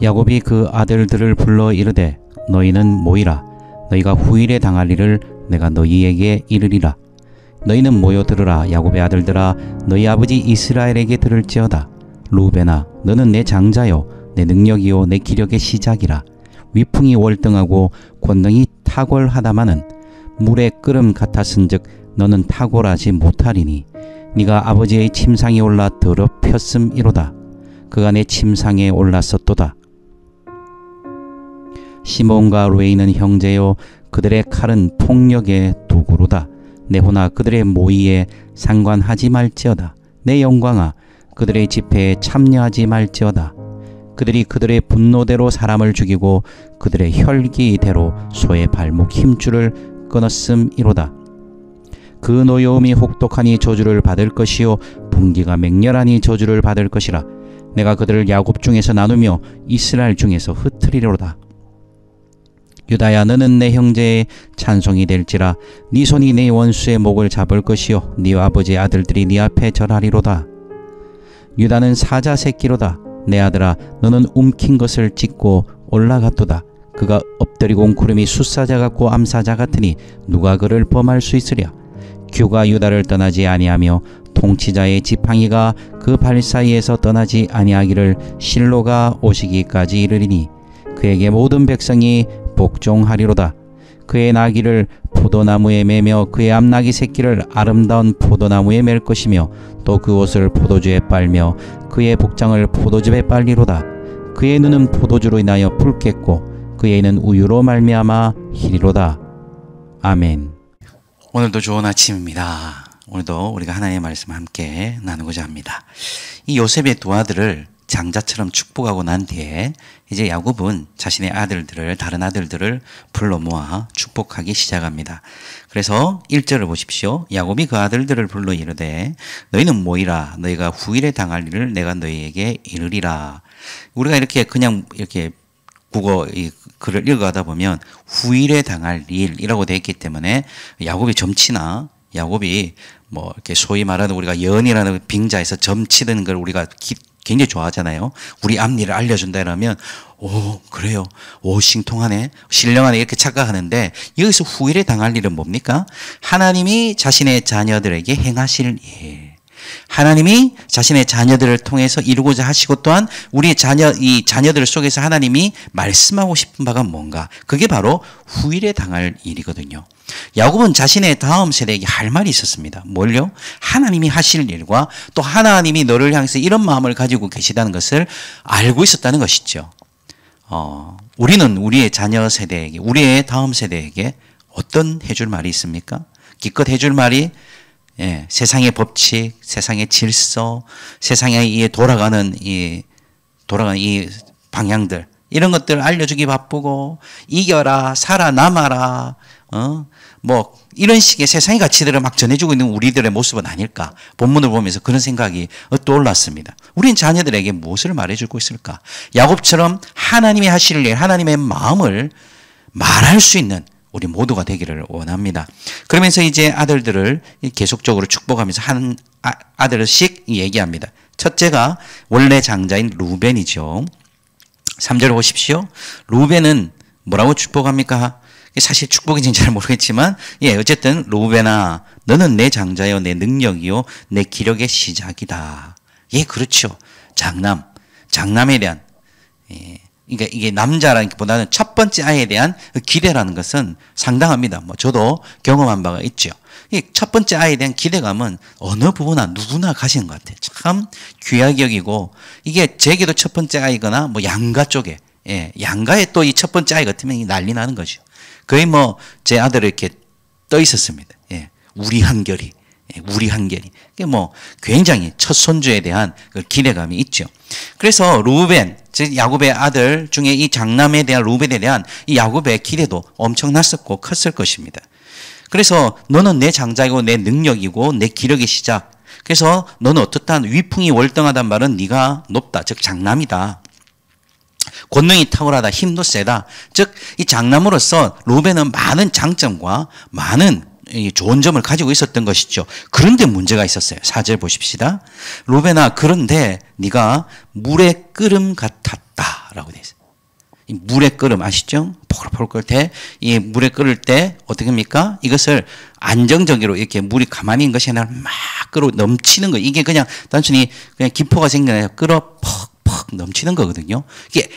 야곱이 그 아들들을 불러 이르되 너희는 모이라. 너희가 후일에 당할 일을 내가 너희에게 이르리라. 너희는 모여 들으라. 야곱의 아들들아, 너희 아버지 이스라엘에게 들을지어다. 루벤아, 너는 내 장자요 내 능력이요 내 기력의 시작이라. 위풍이 월등하고 권능이 탁월하다마는 물의 끓음 같았은즉 너는 탁월하지 못하리니 네가 아버지의 침상에 올라 더럽혔음이로다. 그가 내 침상에 올랐었도다. 시몬과 루에이는 형제요 그들의 칼은 폭력의 도구로다. 내 호나 그들의 모의에 상관하지 말지어다. 내 영광아, 그들의 집회에 참여하지 말지어다. 그들이 그들의 분노대로 사람을 죽이고 그들의 혈기대로 소의 발목 힘줄을 끊었음이로다. 그 노여움이 혹독하니 저주를 받을 것이요 분기가 맹렬하니 저주를 받을 것이라. 내가 그들을 야곱 중에서 나누며 이스라엘 중에서 흩트리로다. 유다야, 너는 내 형제의 찬송이 될지라. 네 손이 네 원수의 목을 잡을 것이요 네 아버지의 아들들이 네 앞에 절하리로다. 유다는 사자 새끼로다. 내 아들아, 너는 움킨 것을 찢고 올라갔도다. 그가 엎드리고 온 구름이 숫사자 같고 암사자 같으니 누가 그를 범할 수 있으랴. 규가 유다를 떠나지 아니하며 통치자의 지팡이가 그 발 사이에서 떠나지 아니하기를 실로가 오시기까지 이르리니 그에게 모든 백성이 복종하리로다. 그의 나귀를 포도나무에 매며 그의 암나귀 새끼를 아름다운 포도나무에 맬 것이며 또 그 옷을 포도주에 빨며 그의 복장을 포도즙에 빨리로다. 그의 눈은 포도주로 인하여 붉겠고 그의 이는 우유로 말미암아 희리로다. 아멘. 오늘도 좋은 아침입니다. 오늘도 우리가 하나님의 말씀을 함께 나누고자 합니다. 이 요셉의 두 아들을 장자처럼 축복하고 난 뒤에 이제 야곱은 자신의 아들들을, 다른 아들들을 불러 모아 축복하기 시작합니다. 그래서 1절을 보십시오. 야곱이 그 아들들을 불러 이르되 너희는 모이라. 너희가 후일에 당할 일을 내가 너희에게 이르리라. 우리가 이렇게 그냥 이렇게 국어 이 글을 읽어가다 보면 후일에 당할 일이라고 되어 있기 때문에 야곱이 점치나 야곱이 뭐 이렇게 소위 말하는 우리가 연이라는 빙자에서 점치는 걸 우리가 굉장히 좋아하잖아요. 우리 앞일을 알려준다 이러면 오 그래요. 오 신통하네. 신령하네. 이렇게 착각하는데 여기서 후일에 당할 일은 뭡니까? 하나님이 자신의 자녀들에게 행하실 일. 하나님이 자신의 자녀들을 통해서 이루고자 하시고 또한 우리의 이 자녀들 속에서 하나님이 말씀하고 싶은 바가 뭔가. 그게 바로 후일에 당할 일이거든요. 야곱은 자신의 다음 세대에게 할 말이 있었습니다. 뭘요? 하나님이 하실 일과 또 하나님이 너를 향해서 이런 마음을 가지고 계시다는 것을 알고 있었다는 것이죠. 우리는 우리의 자녀 세대에게, 우리의 다음 세대에게 어떤 해줄 말이 있습니까? 기껏 해줄 말이 세상의 법칙, 세상의 질서, 세상에 돌아가는 이 방향들, 이런 것들을 알려주기 바쁘고, 이겨라, 살아남아라, 뭐, 이런 식의 세상의 가치들을 막 전해주고 있는 우리들의 모습은 아닐까. 본문을 보면서 그런 생각이 떠올랐습니다. 우린 자녀들에게 무엇을 말해주고 있을까? 야곱처럼 하나님이 하실 일, 하나님의 마음을 말할 수 있는 우리 모두가 되기를 원합니다. 그러면서 이제 아들들을 계속적으로 축복하면서 한 아들씩 얘기합니다. 첫째가 원래 장자인 루벤이죠. 3절 보십시오. 루벤은 뭐라고 축복합니까? 사실 축복인지는 잘 모르겠지만 어쨌든 루벤아 너는 내 장자요 내 능력이요 내 기력의 시작이다. 그렇죠. 장남에 대한 그러니까 이게 남자라기보다는 첫 번째 아이에 대한 기대라는 것은 상당합니다. 뭐 저도 경험한 바가 있죠. 이 첫 번째 아이에 대한 기대감은 어느 부부나 누구나 가시는 것 같아요. 참 귀하게 여기고 이게 제게도 첫 번째 아이거나 뭐 양가 쪽에 양가에 또 이 첫 번째 아이 같으면 난리 나는 거죠. 거의 뭐 제 아들을 이렇게 떠 있었습니다. 우리 한결이. 이게 뭐 굉장히 첫 손주에 대한 그 기대감이 있죠. 그래서 루벤, 즉 야곱의 아들 중에 이 장남에 대한 루벤에 대한 이 야곱의 기대도 엄청났었고 컸을 것입니다. 그래서 너는 내 장자이고 내 능력이고 내 기력의 시작. 그래서 너는 어떻단 위풍이 월등하단 말은 네가 높다. 즉 장남이다. 권능이 탁월하다. 힘도 세다. 즉 이 장남으로서 루벤은 많은 장점과 많은 좋은 점을 가지고 있었던 것이죠. 그런데 문제가 있었어요. 4절 보십시다. 루벤아, 그런데 네가 물의 끓음 같았다 라고 되어 있어요. 이 물의 끓음 아시죠? 포글포글 끓을 때, 이 물에 끓을 때 어떻게 합니까? 이것을 안정적으로 이렇게 물이 가만히 있는 것이 아니라 막 끓어 넘치는 거. 이게 그냥 단순히 그냥 기포가 생겨나요. 끓어 퍽퍽 넘치는 거거든요. 이게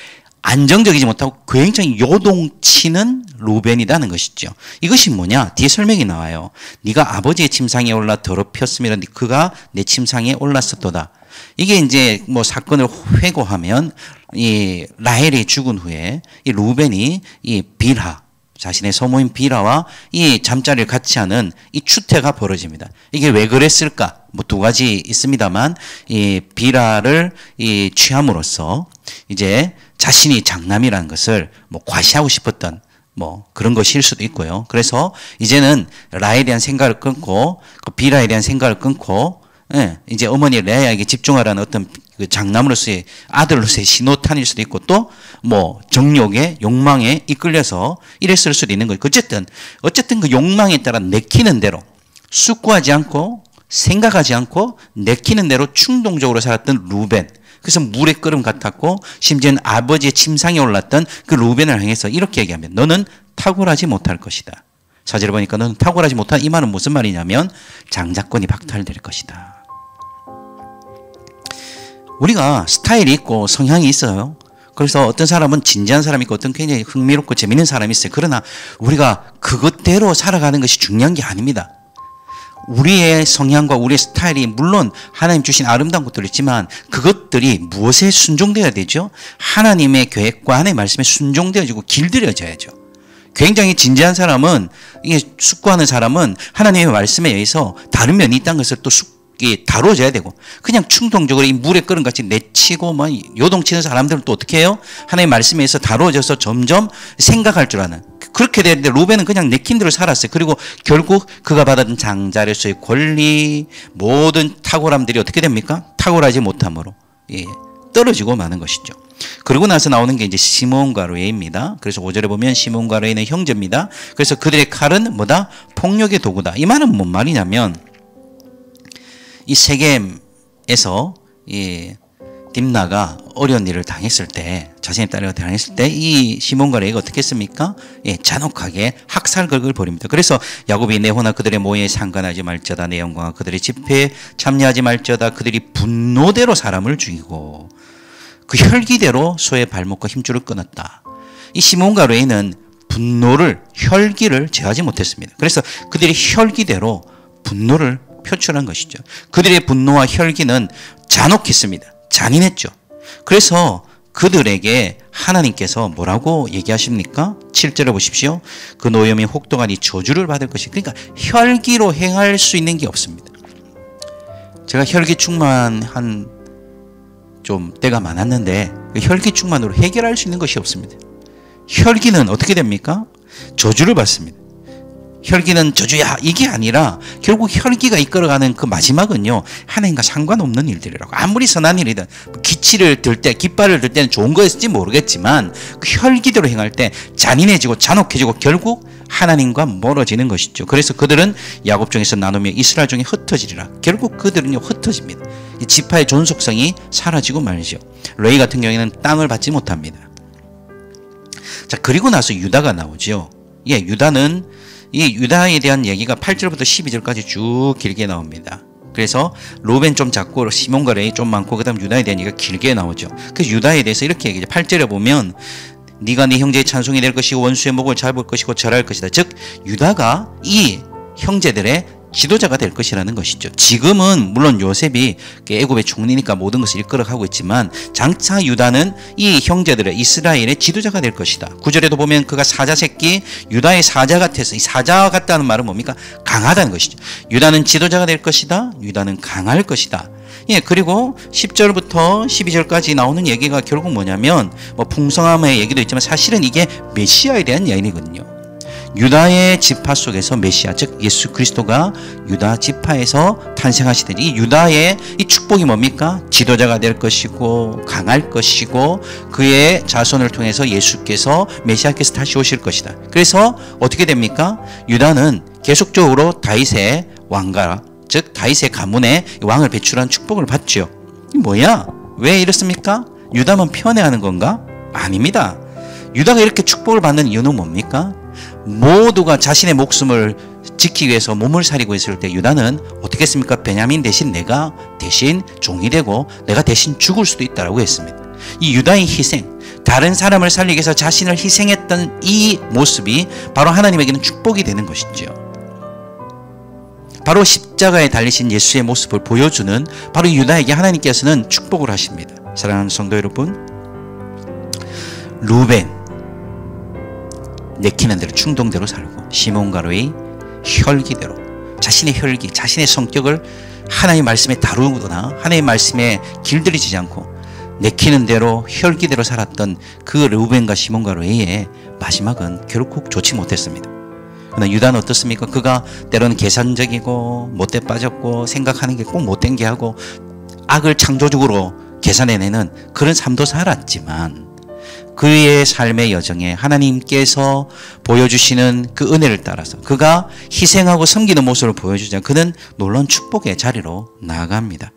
안정적이지 못하고 굉장히 요동치는 루벤이라는 것이죠. 이것이 뭐냐? 뒤에 설명이 나와요. 네가 아버지의 침상에 올라 더럽혔으며 그가 내 침상에 올랐었도다. 이게 이제 뭐 사건을 회고하면 이 라헬이 죽은 후에 이 루벤이 이 빌하, 자신의 소모인 빌하와 이 잠자리를 같이 하는 이 추태가 벌어집니다. 이게 왜 그랬을까? 뭐 두 가지 있습니다만 이 빌하를 이 취함으로써 이제 자신이 장남이라는 것을 뭐 과시하고 싶었던 뭐 그런 것일 수도 있고요. 그래서 이제는 라헬에 대한 생각을 끊고 그 빌하에 대한 생각을 끊고 이제 어머니 레아에게 집중하라는 어떤 그 장남으로서의 아들로서의 신호탄일 수도 있고 또 뭐 정욕에 욕망에 이끌려서 이랬을 수도 있는 거예요. 어쨌든 그 욕망에 따라 내키는 대로 숙고하지 않고 생각하지 않고 내키는 대로 충동적으로 살았던 루벤. 그래서 물의 끓음 같았고 심지어는 아버지의 침상에 올랐던 그 루벤을 향해서 이렇게 얘기하면 너는 탁월하지 못할 것이다. 4절에 보니까 너는 탁월하지 못한 이 말은 무슨 말이냐면 장자권이 박탈될 것이다. 우리가 스타일이 있고 성향이 있어요. 그래서 어떤 사람은 진지한 사람이 있고 어떤 굉장히 흥미롭고 재밌는 사람이 있어요. 그러나 우리가 그것대로 살아가는 것이 중요한 게 아닙니다. 우리의 성향과 우리의 스타일이 물론 하나님 주신 아름다운 것들이 있지만 그것들이 무엇에 순종되어야 되죠? 하나님의 계획과 하나님의 말씀에 순종되어지고 길들여져야죠. 굉장히 진지한 사람은, 이게 숙고하는 사람은 하나님의 말씀에 의해서 다른 면이 있다는 것을 또 다뤄져야 되고, 그냥 충동적으로 이 물에 끓은 같이 내치고 뭐 요동치는 사람들은 또 어떻게 해요? 하나님의 말씀에 의해서 다뤄져서 점점 생각할 줄 아는. 그렇게 되는데 루벤은 그냥 내킨 대로 살았어요. 그리고 결국 그가 받은 장자로서의 권리, 모든 탁월함들이 어떻게 됩니까? 탁월하지 못함으로 떨어지고 마는 것이죠. 그러고 나서 나오는 게 이제 시몬과 레이입니다. 그래서 5절에 보면 시몬과 레이는 형제입니다. 그래서 그들의 칼은 뭐다? 폭력의 도구다. 이 말은 뭔 말이냐면 이 세겜에서 이 딥나가 어려운 일을 당했을 때, 자신의 딸이 당했을 때 이 시몬과 레이가 어떻게 했습니까? 잔혹하게 학살극을 벌입니다. 그래서 야곱이 내 호나 그들의 모에 상관하지 말자다. 내 영광아 그들의 집회에 참여하지 말자다. 그들이 분노대로 사람을 죽이고 그 혈기대로 소의 발목과 힘줄을 끊었다. 이 시몬과 레이는 혈기를 제하지 못했습니다. 그래서 그들이 혈기대로 분노를 표출한 것이죠. 그들의 분노와 혈기는 잔혹했습니다. 잔인했죠. 그래서 그들에게 하나님께서 뭐라고 얘기하십니까? 7절을 보십시오. 그 노염이 혹독하니 저주를 받을 것이. 그러니까 혈기로 행할 수 있는 게 없습니다. 제가 혈기 충만한 좀 때가 많았는데 그 혈기 충만으로 해결할 수 있는 것이 없습니다. 혈기는 어떻게 됩니까? 저주를 받습니다. 혈기는 저주야 이게 아니라 결국 혈기가 이끌어가는 그 마지막은요 하나님과 상관없는 일들이라고. 아무리 선한 일이든 기치를 들 때 깃발을 들 때는 좋은 거였을지 모르겠지만 그 혈기대로 행할 때 잔인해지고 잔혹해지고 결국 하나님과 멀어지는 것이죠. 그래서 그들은 야곱 중에서 나누며 이스라엘 중에 흩어지리라. 결국 그들은요 흩어집니다. 이 지파의 존속성이 사라지고 말이죠. 레이 같은 경우에는 땅을 받지 못합니다. 자, 그리고 나서 유다가 나오죠. 유다는 이 유다에 대한 얘기가 8절부터 12절까지 쭉 길게 나옵니다. 그래서 로벤 좀 작고 시몬과 레이 좀 많고 그 다음 유다에 대한 얘기가 길게 나오죠. 그래서 유다에 대해서 이렇게 얘기하죠. 8절에 보면 네가 네 형제의 찬송이 될 것이고 원수의 목을 잡을 것이고 절할 것이다. 즉 유다가 이 형제들의 지도자가 될 것이라는 것이죠. 지금은 물론 요셉이 애굽의 총리니까 모든 것을 이끌어가고 있지만 장차 유다는 이 형제들의 이스라엘의 지도자가 될 것이다. 9절에도 보면 그가 사자 새끼 유다의 사자 같아서, 이 사자 같다는 말은 뭡니까? 강하다는 것이죠. 유다는 지도자가 될 것이다. 유다는 강할 것이다. 그리고 10절부터 12절까지 나오는 얘기가 결국 뭐냐면 뭐 풍성함의 얘기도 있지만 사실은 이게 메시아에 대한 얘기거든요. 유다의 지파 속에서 메시아, 즉 예수 그리스도가 유다 지파에서 탄생하시되 이 유다의 이 축복이 뭡니까? 지도자가 될 것이고 강할 것이고 그의 자손을 통해서 예수께서 메시아께서 다시 오실 것이다. 그래서 어떻게 됩니까? 유다는 계속적으로 다윗의 왕가, 즉 다윗의 가문에 왕을 배출한 축복을 받죠. 뭐야? 왜 이렇습니까? 유다만 편애하는 건가? 아닙니다. 유다가 이렇게 축복을 받는 이유는 뭡니까? 모두가 자신의 목숨을 지키기 위해서 몸을 사리고 있을 때 유다는 어떻게 했습니까? 베냐민 대신 내가 대신 종이 되고 내가 대신 죽을 수도 있다라고 했습니다. 이 유다의 희생, 다른 사람을 살리기 위해서 자신을 희생했던 이 모습이 바로 하나님에게는 축복이 되는 것이죠. 바로 십자가에 달리신 예수의 모습을 보여주는 바로 유다에게 하나님께서는 축복을 하십니다. 사랑하는 성도 여러분, 루벤 내키는 대로 충동대로 살고, 시몬과 레위 혈기대로 자신의 혈기, 자신의 성격을 하나님의 말씀에 다루거나 하나님의 말씀에 길들이지 않고 내키는 대로 혈기대로 살았던 그 르우벤과 시몬과 레위의 마지막은 결코 좋지 못했습니다. 그러나 유다는 어떻습니까? 그가 때로는 계산적이고 못돼 빠졌고 생각하는 게 꼭 못된 게 하고 악을 창조적으로 계산해내는 그런 삶도 살았지만 그의 삶의 여정에 하나님께서 보여주시는 그 은혜를 따라서 그가 희생하고 섬기는 모습을 보여주자 그는 놀라운 축복의 자리로 나아갑니다.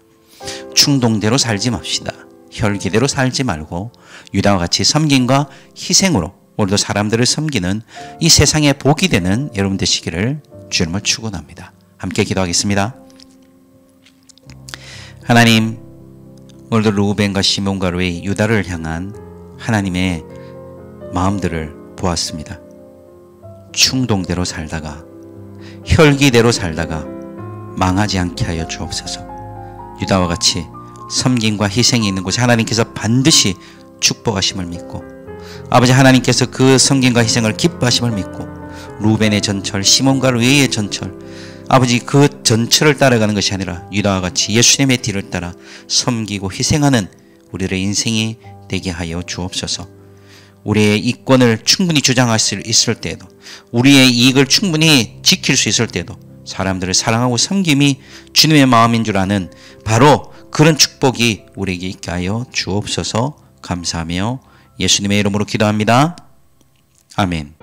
충동대로 살지 맙시다. 혈기대로 살지 말고 유다와 같이 섬김과 희생으로 오늘도 사람들을 섬기는 이 세상에 복이 되는 여러분 되시기를 주님을 축원합니다. 함께 기도하겠습니다. 하나님, 오늘도 루벤과 시몬과 레위, 유다를 향한 하나님의 마음들을 보았습니다. 충동대로 살다가 혈기대로 살다가 망하지 않게 하여 주옵소서. 유다와 같이 섬김과 희생이 있는 곳에 하나님께서 반드시 축복하심을 믿고 아버지 하나님께서 그 섬김과 희생을 기뻐하심을 믿고 루벤의 전철, 시몬과 레위의 전철, 아버지 그 전철을 따라가는 것이 아니라 유다와 같이 예수님의 뒤를 따라 섬기고 희생하는 우리들의 인생이 되게 하여 주옵소서. 우리의 이권을 충분히 주장할 수 있을 때에도 우리의 이익을 충분히 지킬 수 있을 때에도 사람들을 사랑하고 섬김이 주님의 마음인 줄 아는 바로 그런 축복이 우리에게 있게 하여 주옵소서. 감사하며 예수님의 이름으로 기도합니다. 아멘.